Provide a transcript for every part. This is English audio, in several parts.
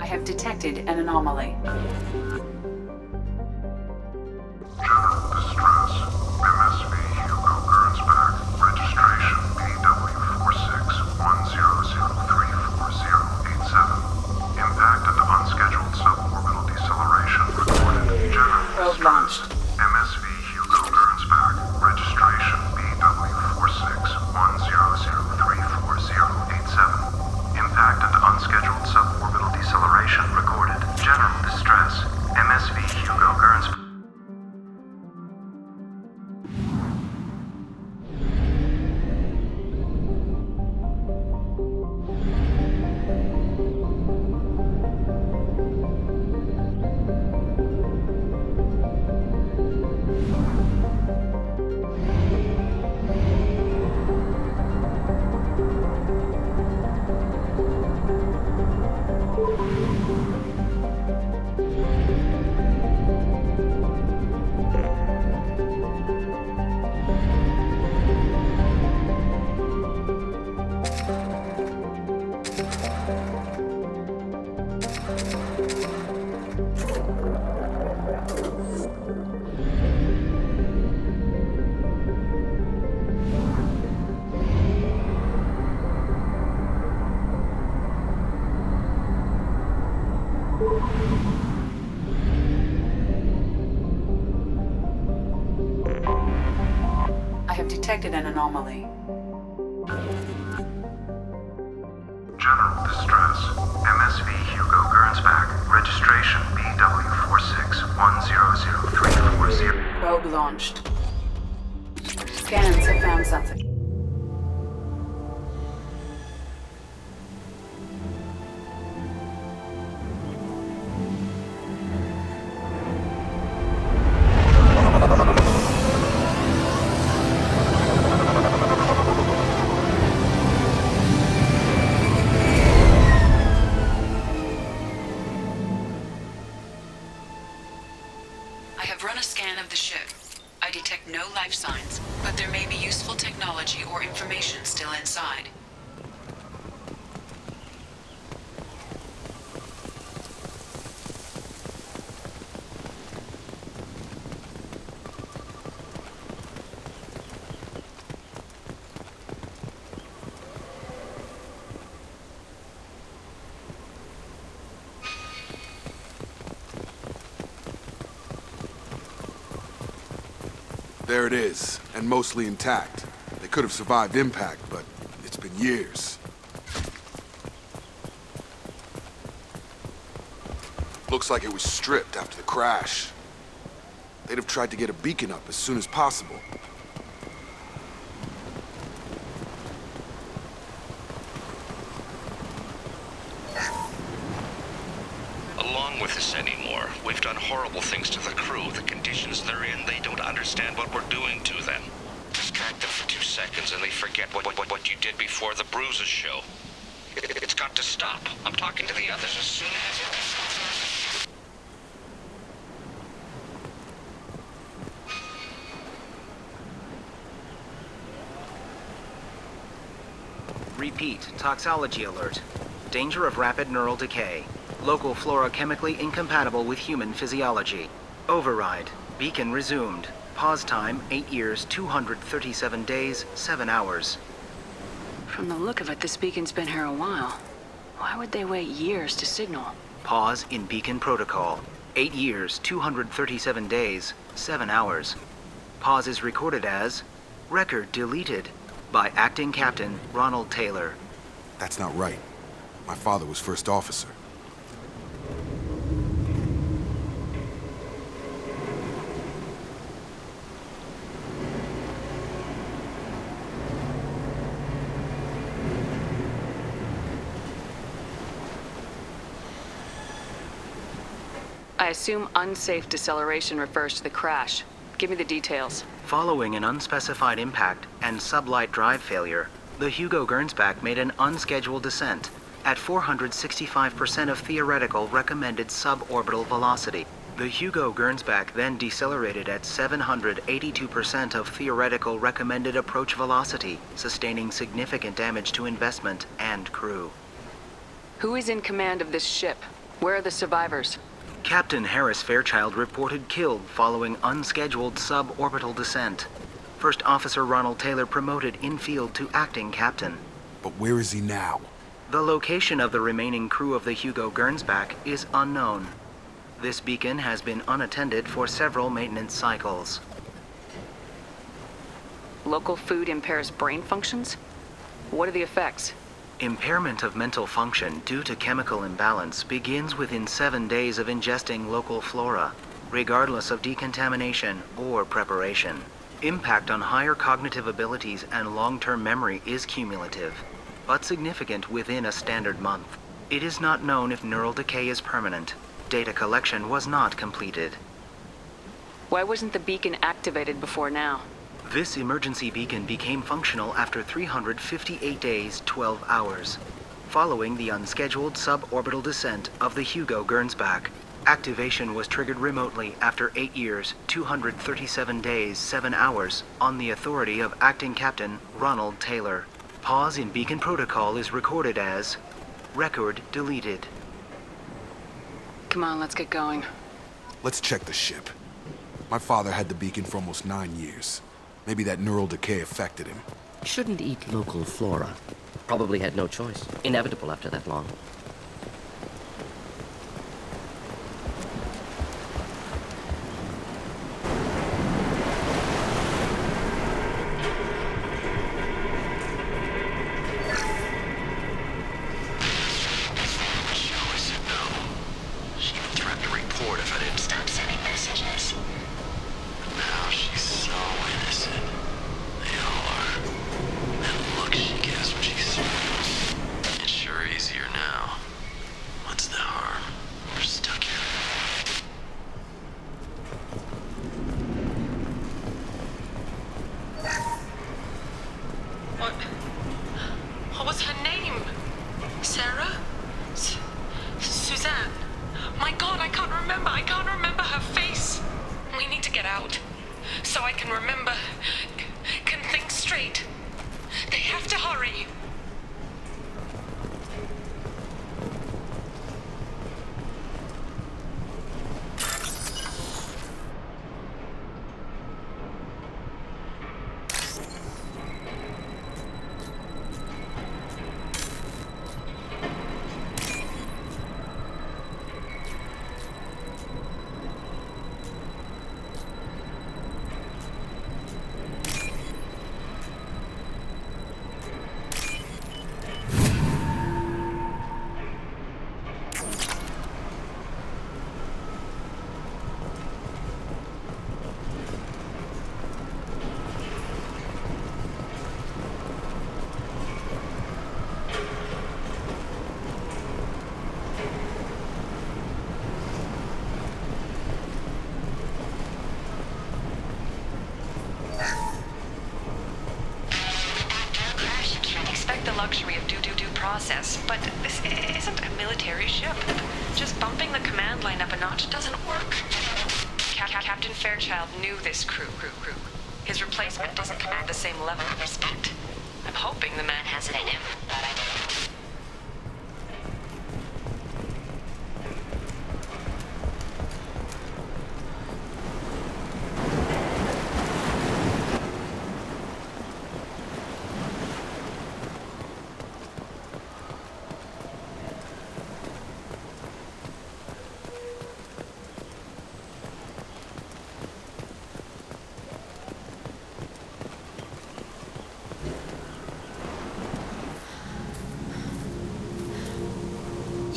I have detected an anomaly. General distress. MSV Hugo Gernsback. Registration PW4610034087. Impact and unscheduled suborbital deceleration recorded. General Probe distress. launched. MSV Hugo Gernsback. Registration BW4610034087. Impact and unscheduled suborbital deceleration recorded. General distress. MSV Hugo Gernsback. I have detected an anomaly. General distress. MSV Hugo Gernsback. Registration BW46100340. Probe launched. Scans have found something. I have run a scan of the ship. I detect no life signs, but there may be useful technology or information still inside. There it is, and mostly intact. They could have survived impact, but it's been years. Looks like it was stripped after the crash. They'd have tried to get a beacon up as soon as possible. Along with this anymore. We've done horrible things to the crew. The conditions they're in, they don't understand what we're doing to them. Distract them for 2 seconds and they forget what you did before the bruises show. It's got to stop. I'm talking to the others as soon as... Repeat, toxology alert. Danger of rapid neural decay. Local flora chemically incompatible with human physiology. Override. Beacon resumed. Pause time, 8 years, 237 days, 7 hours. From the look of it, this beacon's been here a while. Why would they wait years to signal? Pause in beacon protocol. 8 years, 237 days, 7 hours. Pause is recorded as record deleted. by Acting Captain Ronald Taylor. That's not right. My father was first officer. I assume unsafe deceleration refers to the crash. Give me the details. Following an unspecified impact and sublight drive failure, the Hugo Gernsback made an unscheduled descent at 465% of theoretical recommended suborbital velocity. The Hugo Gernsback then decelerated at 782% of theoretical recommended approach velocity, sustaining significant damage to investment and crew. Who is in command of this ship? Where are the survivors? Captain Harris Fairchild reported killed following unscheduled suborbital descent. First Officer Ronald Taylor promoted in-field to acting captain. But where is he now? The location of the remaining crew of the Hugo Gernsback is unknown. This beacon has been unattended for several maintenance cycles. Local food impairs brain functions? What are the effects? Impairment of mental function due to chemical imbalance begins within 7 days of ingesting local flora, regardless of decontamination or preparation. Impact on higher cognitive abilities and long-term memory is cumulative, but significant within a standard month. It is not known if neural decay is permanent. Data collection was not completed. Why wasn't the beacon activated before now? This emergency beacon became functional after 358 days, 12 hours, following the unscheduled suborbital descent of the Hugo Gernsback. Activation was triggered remotely after 8 years, 237 days, 7 hours, on the authority of Acting Captain Ronald Taylor. Pause in beacon protocol is recorded as record deleted. Come on, let's get going. Let's check the ship. My father had the beacon for almost 9 years. Maybe that neural decay affected him. Shouldn't eat local flora. Probably had no choice. Inevitable after that long. What was her name? Sarah? Suzanne? My God, I can't remember. I can't remember her face. We need to get out. So I can remember. Can think straight. They have to hurry. Luxury of due process, but this isn't a military ship. Just bumping the command line up a notch doesn't work. Captain Fairchild knew this crew. His replacement doesn't command the same level of respect. I'm hoping the man has it in him.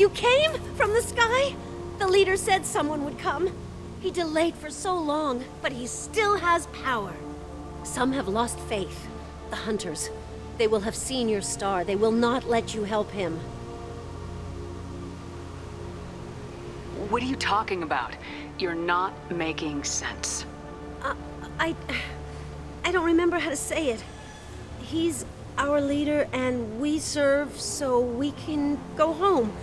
You came from the sky? The leader said someone would come. He delayed for so long, but he still has power. Some have lost faith. The hunters. They will have seen your star. They will not let you help him. What are you talking about? You're not making sense. I don't remember how to say it. He's our leader and we serve so we can go home.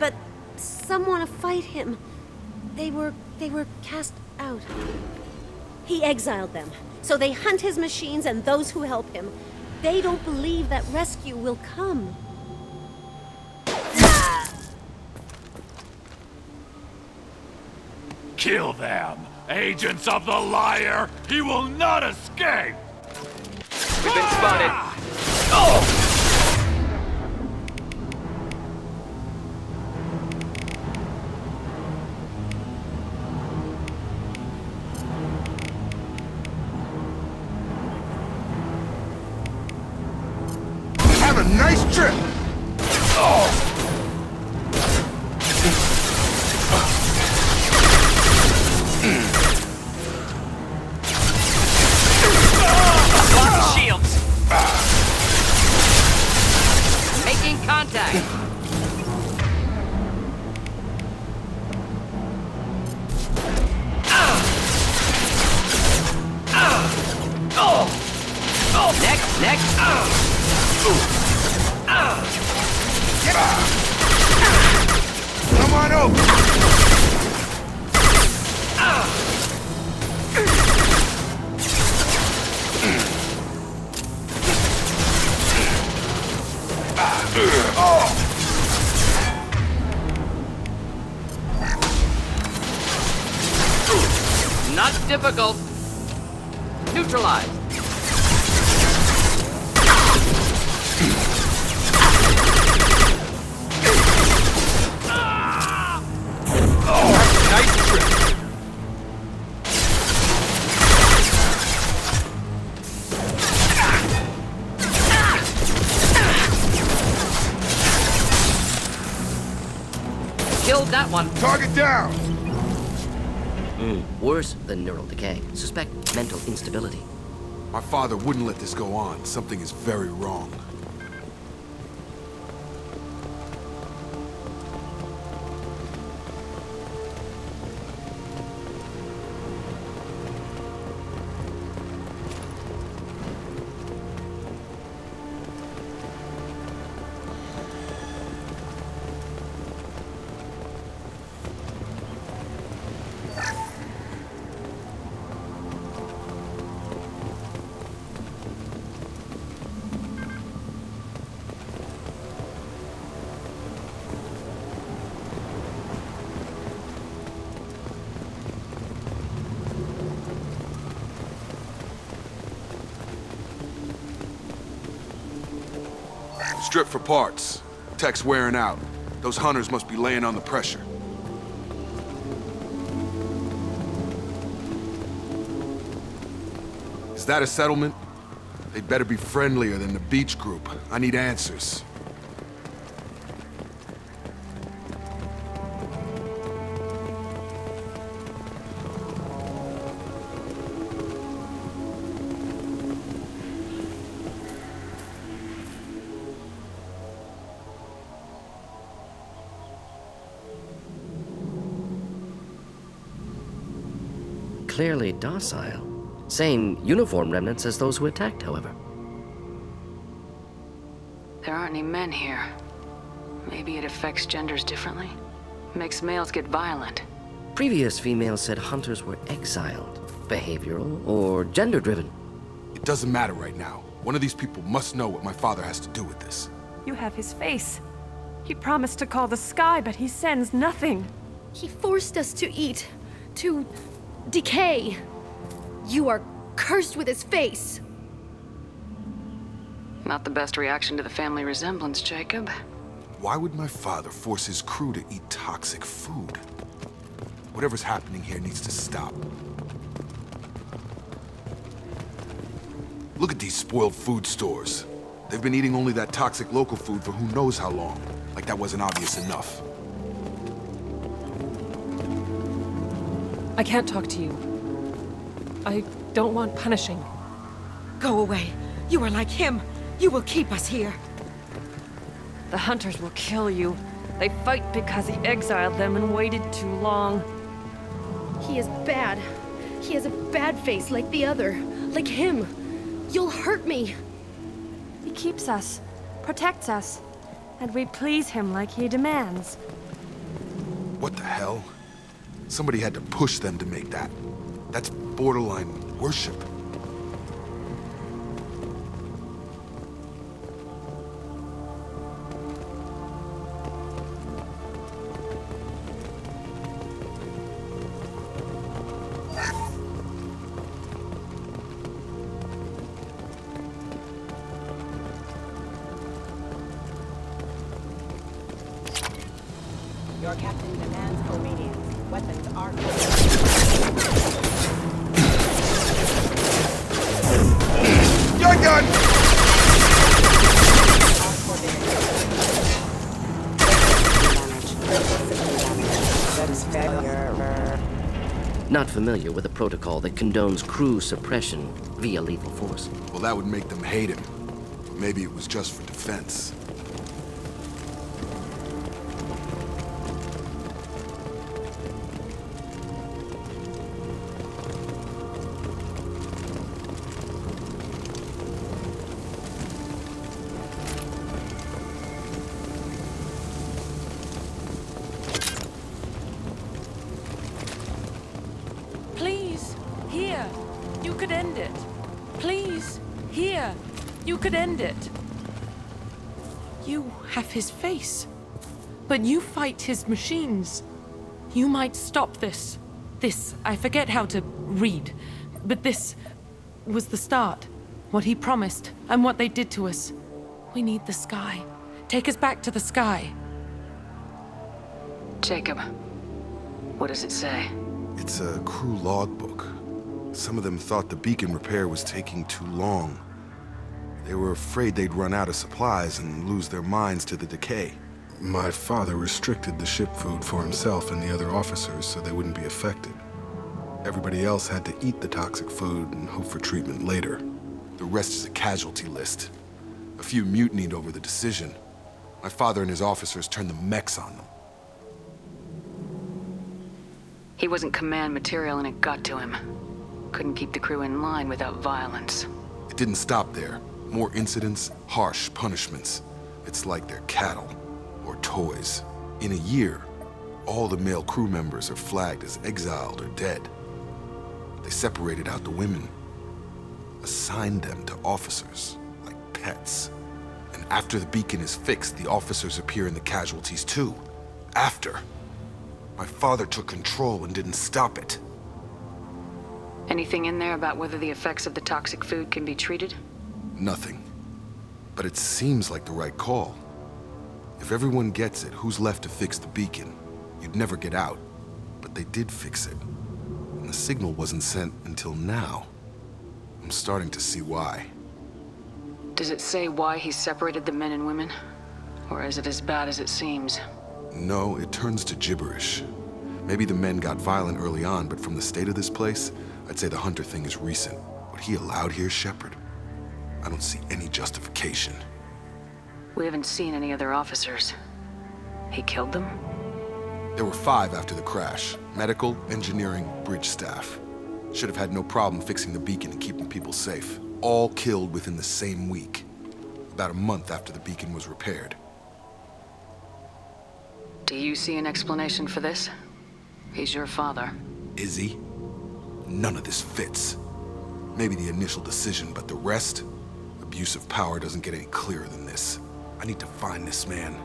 But some want to fight him. They were cast out. He exiled them, so they hunt his machines and those who help him. They don't believe that rescue will come. Kill them! Agents of the liar! He will not escape! We've been spotted. Have a nice trip! Shields! Making contact! Next! Come on over! Not difficult. Neutralized. Nice trip! Killed that one. Target down! Worse than neural decay. Suspect mental instability. My father wouldn't let this go on. Something is very wrong. Strip for parts. Tech's wearing out. Those hunters must be laying on the pressure. Is that a settlement? They'd better be friendlier than the beach group. I need answers. Clearly docile. Same uniform remnants as those who attacked, however. There aren't any men here. Maybe it affects genders differently. Makes males get violent. Previous females said hunters were exiled, behavioral, or gender-driven. It doesn't matter right now. One of these people must know what my father has to do with this. You have his face. He promised to call the sky, but he sends nothing. He forced us to eat, to decay. You are cursed with his face. Not the best reaction to the family resemblance, Jacob. Why would my father force his crew to eat toxic food? Whatever's happening here needs to stop. Look at these spoiled food stores. They've been eating only that toxic local food for who knows how long. Like that wasn't obvious enough. I can't talk to you. I don't want punishing. Go away. You are like him. You will keep us here. The hunters will kill you. They fight because he exiled them and waited too long. He is bad. He has a bad face like the other. Like him. You'll hurt me. He keeps us, protects us, and we please him like he demands. What the hell? Somebody had to push them to make that. That's borderline worship. Your captain demands obedience. Weapons are... Gun gun! Not familiar with a protocol that condones crew suppression via lethal force. Well, that would make them hate him. But maybe it was just for defense. Please, here. You could end it. Please, here. You could end it. You have his face, but you fight his machines. You might stop this. This, I forget how to read, but this was the start. What he promised, and what they did to us. We need the sky. Take us back to the sky. Jacob, what does it say? It's a crew logbook. Some of them thought the beacon repair was taking too long. They were afraid they'd run out of supplies and lose their minds to the decay. My father restricted the ship food for himself and the other officers so they wouldn't be affected. Everybody else had to eat the toxic food and hope for treatment later. The rest is a casualty list. A few mutinied over the decision. My father and his officers turned the mechs on them. He wasn't command material and it got to him. Couldn't keep the crew in line without violence. It didn't stop there. More incidents, harsh punishments. It's like they're cattle or toys. In a year, all the male crew members are flagged as exiled or dead. They separated out the women, assigned them to officers like pets. And after the beacon is fixed, the officers appear in the casualties too. After. My father took control and didn't stop it. Anything in there about whether the effects of the toxic food can be treated? Nothing. But it seems like the right call. If everyone gets it, who's left to fix the beacon? You'd never get out. But they did fix it. And the signal wasn't sent until now. I'm starting to see why. Does it say why he separated the men and women? Or is it as bad as it seems? No, it turns to gibberish. Maybe the men got violent early on, but from the state of this place, I'd say the Hunter thing is recent. What he allowed here, Shepard? I don't see any justification. We haven't seen any other officers. He killed them? There were 5 after the crash. Medical, engineering, bridge staff. Should have had no problem fixing the beacon and keeping people safe. All killed within the same week. About a month after the beacon was repaired. Do you see an explanation for this? He's your father. Is he? None of this fits. Maybe the initial decision, but the rest? Abuse of power doesn't get any clearer than this. I need to find this man.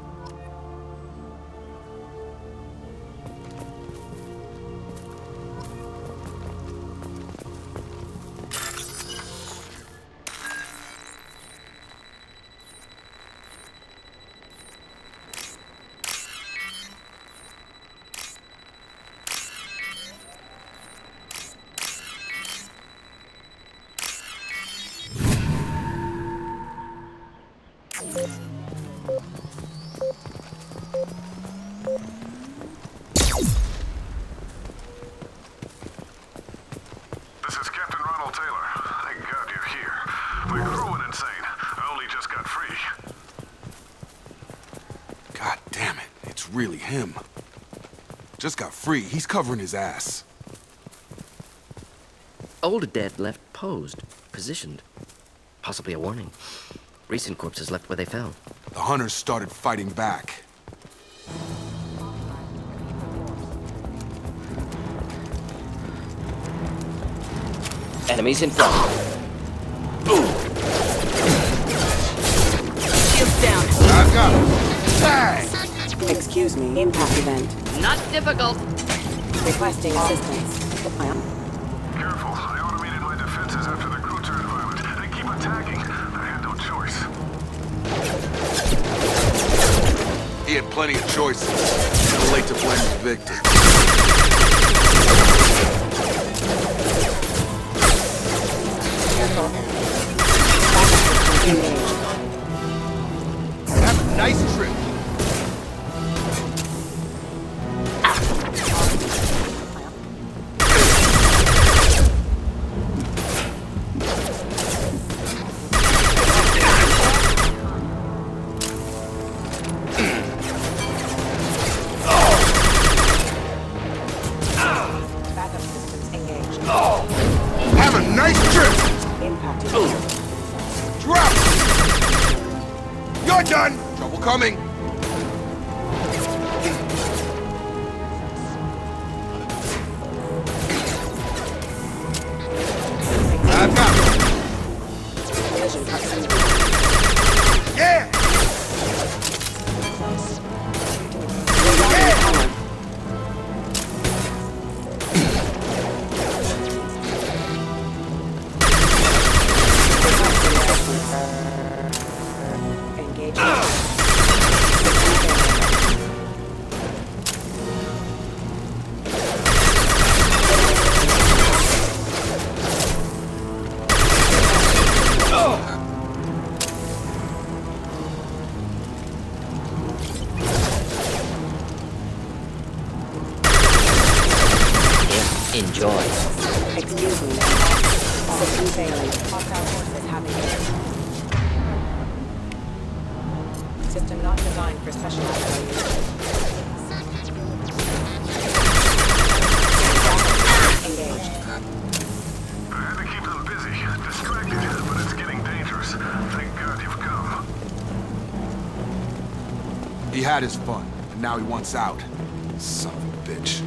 it's really him. Just got free. He's covering his ass. Old dead left posed, positioned. Possibly a warning. Recent corpses left where they fell. The hunters started fighting back. Enemies in front. Shields down. I got him. Bang! Excuse me, impact event. Not difficult. Requesting assistance. Careful, I automated my defenses after the crew turned violent. They keep attacking. I had no choice. He had plenty of choices. Too late to blame the victim. Have a nice trip. Backup systems engaged. Have a nice trip. Impacted. Drop! You're done! Trouble coming! I've got it! Collision proximity. Yeah! Engaged. Enjoy. Excuse me. System failing. Hostile forces having it. System not designed for specialized failures. Engaged. I had to keep them busy, distracted, but it's getting dangerous. Thank God you've come. He had his fun, and now he wants out. Son of a bitch.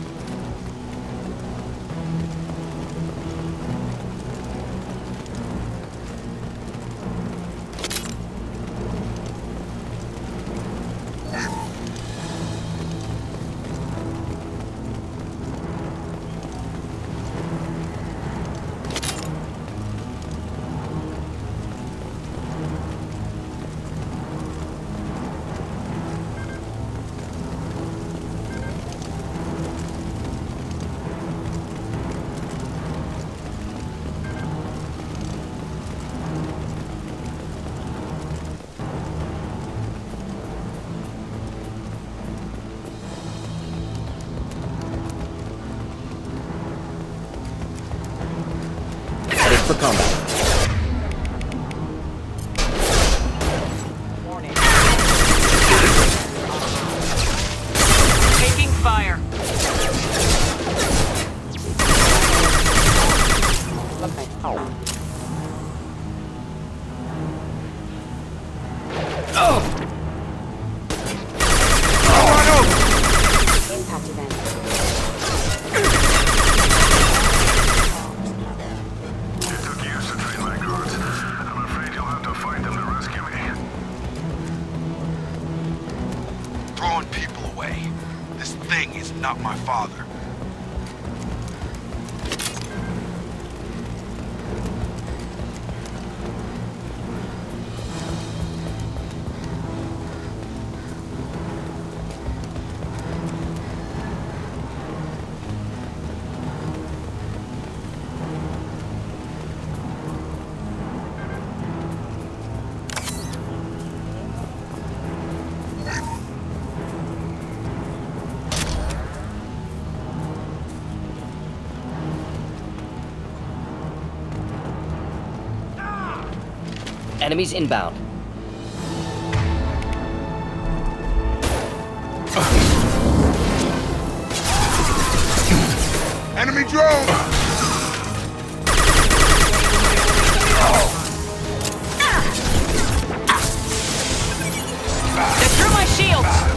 Headed for combat. Warning. Taking fire. Okay. Impact event. It took years to train my guards. I'm afraid you'll have to fight them to rescue me. Throwing people away. This thing is not my father. Enemies inbound. Enemy drone! They're through my shields!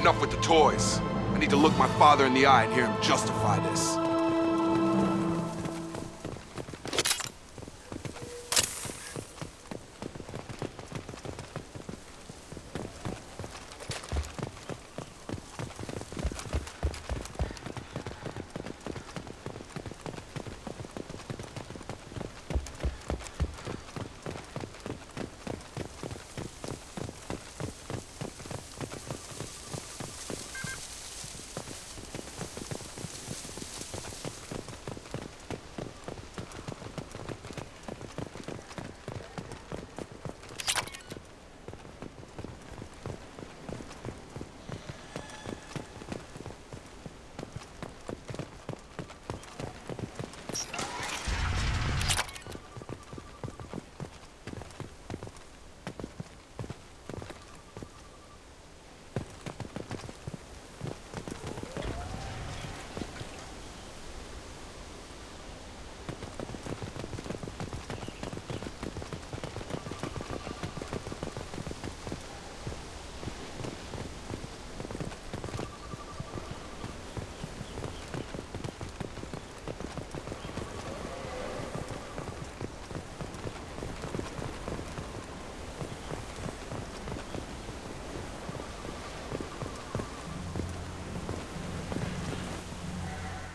Enough with the toys. I need to look my father in the eye and hear him justify this.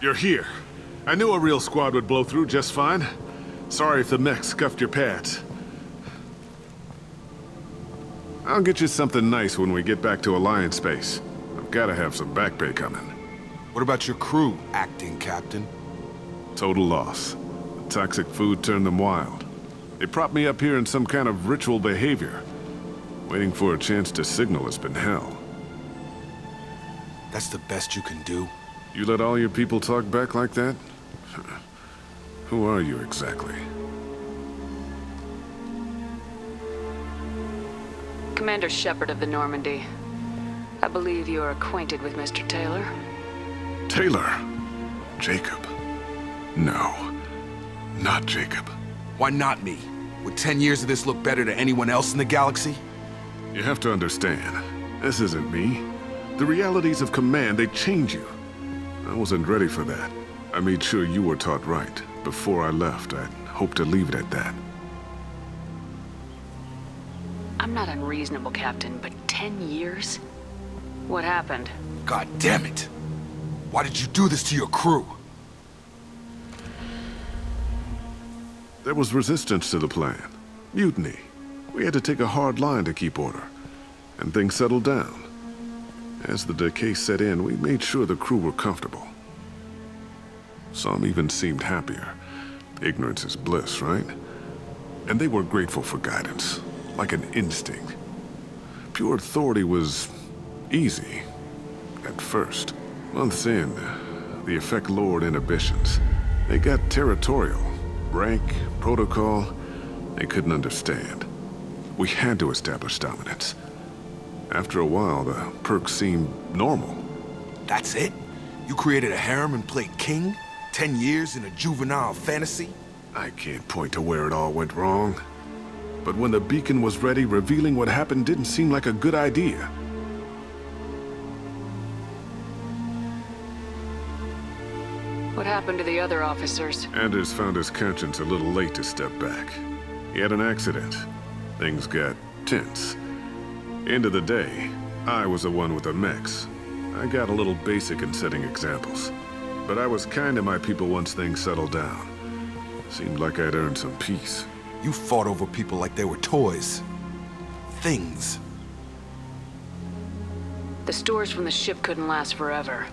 You're here. I knew a real squad would blow through just fine. Sorry if the mech scuffed your pads. I'll get you something nice when we get back to Alliance space. I've gotta have some back pay coming. What about your crew, acting captain? Total loss. The toxic food turned them wild. They propped me up here in some kind of ritual behavior. Waiting for a chance to signal has been hell. That's the best you can do? You let all your people talk back like that? Who are you exactly? Commander Shepard of the Normandy. I believe you are acquainted with Mr. Taylor. Taylor? Jacob? No, not Jacob. Why not me? Would 10 years of this look better to anyone else in the galaxy? You have to understand, this isn't me. The realities of command, they change you. I wasn't ready for that. I made sure you were taught right. Before I left, I'd hoped to leave it at that. I'm not unreasonable, Captain, but 10 years? What happened? God damn it! Why did you do this to your crew? There was resistance to the plan. Mutiny. We had to take a hard line to keep order. And things settled down. As the decay set in, we made sure the crew were comfortable. Some even seemed happier. Ignorance is bliss, right? And they were grateful for guidance, like an instinct. Pure authority was easy, at first. Months in, the effect lowered inhibitions. They got territorial. Rank, protocol, they couldn't understand. We had to establish dominance. After a while, the perks seemed normal. That's it? You created a harem and played king? 10 years in a juvenile fantasy? I can't point to where it all went wrong. But when the beacon was ready, revealing what happened didn't seem like a good idea. What happened to the other officers? Anders found his conscience a little late to step back. He had an accident. Things got tense. End of the day, I was the one with the mechs. I got a little basic in setting examples. But I was kind to my people once things settled down. Seemed like I'd earned some peace. You fought over people like they were toys. Things. The stores from the ship couldn't last forever.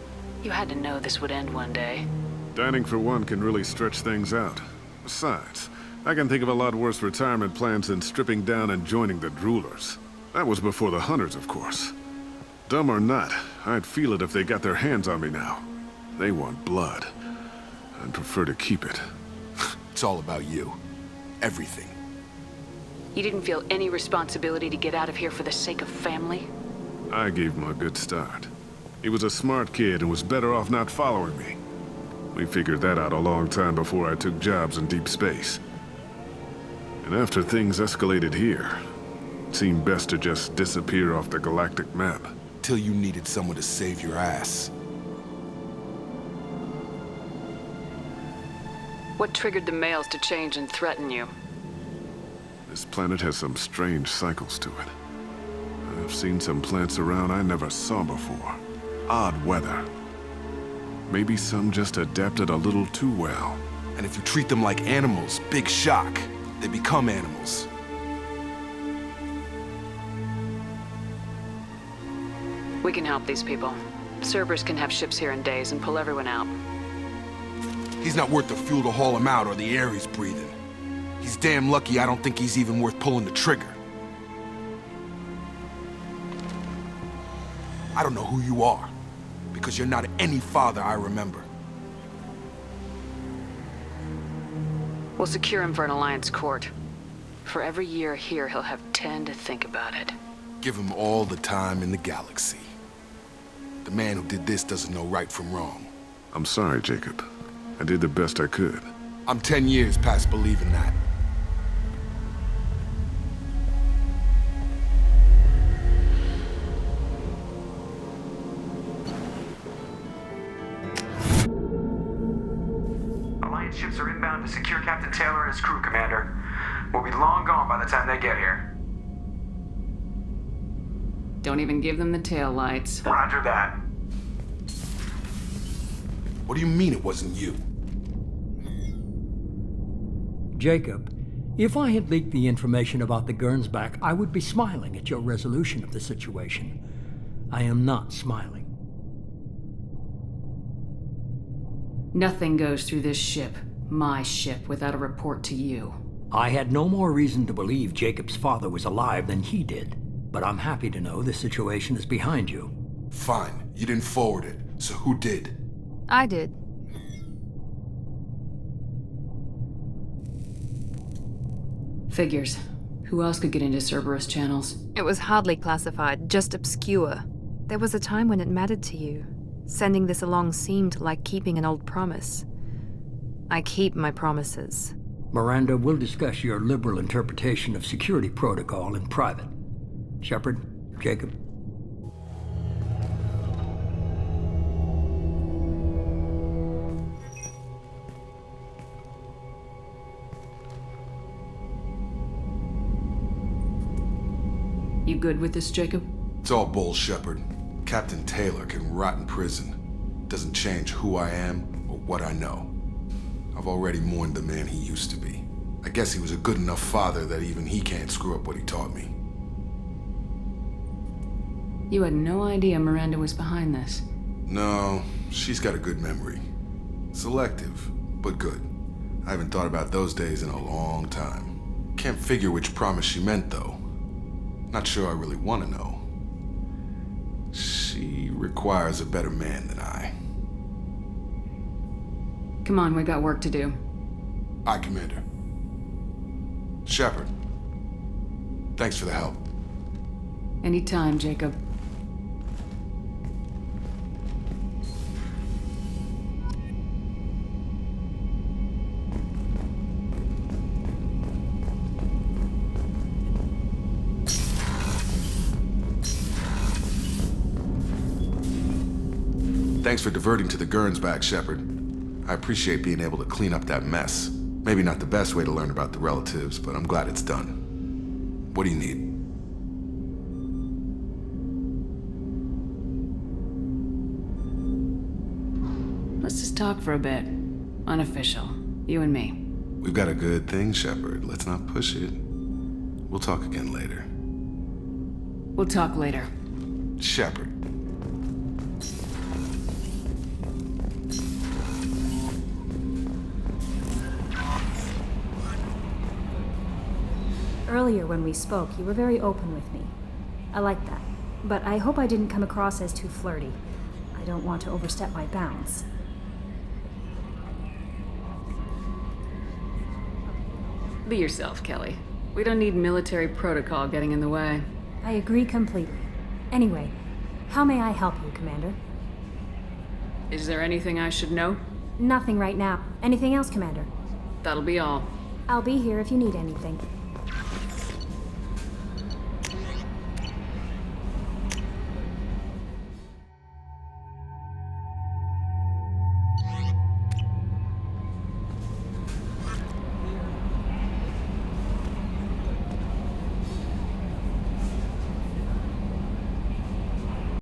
You had to know this would end one day. Dining for one can really stretch things out. Besides, I can think of a lot worse retirement plans than stripping down and joining the Droolers. That was before the Hunters, of course. Dumb or not, I'd feel it if they got their hands on me now. They want blood. I'd prefer to keep it. It's all about you. Everything. You didn't feel any responsibility to get out of here for the sake of family? I gave him a good start. He was a smart kid and was better off not following me. We figured that out a long time before I took jobs in deep space. And after things escalated here, it seemed best to just disappear off the galactic map. Till you needed someone to save your ass. What triggered the males to change and threaten you? This planet has some strange cycles to it. I've seen some plants around I never saw before. Odd weather. Maybe some just adapted a little too well. And if you treat them like animals, big shock. They become animals. We can help these people. Cerberus can have ships here in days and pull everyone out. He's not worth the fuel to haul him out or the air he's breathing. He's damn lucky I don't think he's even worth pulling the trigger. I don't know who you are, because you're not any father I remember. We'll secure him for an Alliance court. For every year here, he'll have 10 to think about it. Give him all the time in the galaxy. The man who did this doesn't know right from wrong. I'm sorry, Jacob. I did the best I could. I'm 10 years past believing that. Alliance ships are inbound to secure Captain Taylor and his crew, Commander. We'll be long gone by the time they get here. Don't even give them the tail lights. Roger that. What do you mean it wasn't you? Jacob, if I had leaked the information about the Gernsback, I would be smiling at your resolution of the situation. I am not smiling. Nothing goes through this ship, my ship, without a report to you. I had no more reason to believe Jacob's father was alive than he did, but I'm happy to know the situation is behind you. Fine, you didn't forward it, so who did? I did. Figures. Who else could get into Cerberus channels? It was hardly classified, just obscure. There was a time when it mattered to you. Sending this along seemed like keeping an old promise. I keep my promises. Miranda, we'll discuss your liberal interpretation of security protocol in private. Shepard, Jacob. You good with this, Jacob? It's all bull, Shepard. Captain Taylor can rot in prison. Doesn't change who I am or what I know. I've already mourned the man he used to be. I guess he was a good enough father that even he can't screw up what he taught me. You had no idea Miranda was behind this. No, she's got a good memory. Selective, but good. I haven't thought about those days in a long time. Can't figure which promise she meant, though. Not sure I really want to know. She requires a better man than I. Come on, we got work to do. Aye, Commander. Shepard. Thanks for the help. Anytime, Jacob. Thanks for diverting to the Gernsback, Shepard. I appreciate being able to clean up that mess. Maybe not the best way to learn about the relatives, but I'm glad it's done. What do you need? Let's just talk for a bit. Unofficial. You and me. We've got a good thing, Shepard. Let's not push it. We'll talk again later. We'll talk later. Shepard. Earlier when we spoke, you were very open with me. I like that. But I hope I didn't come across as too flirty. I don't want to overstep my bounds. Be yourself, Kelly. We don't need military protocol getting in the way. I agree completely. Anyway, how may I help you, Commander? Is there anything I should know? Nothing right now. Anything else, Commander? That'll be all. I'll be here if you need anything.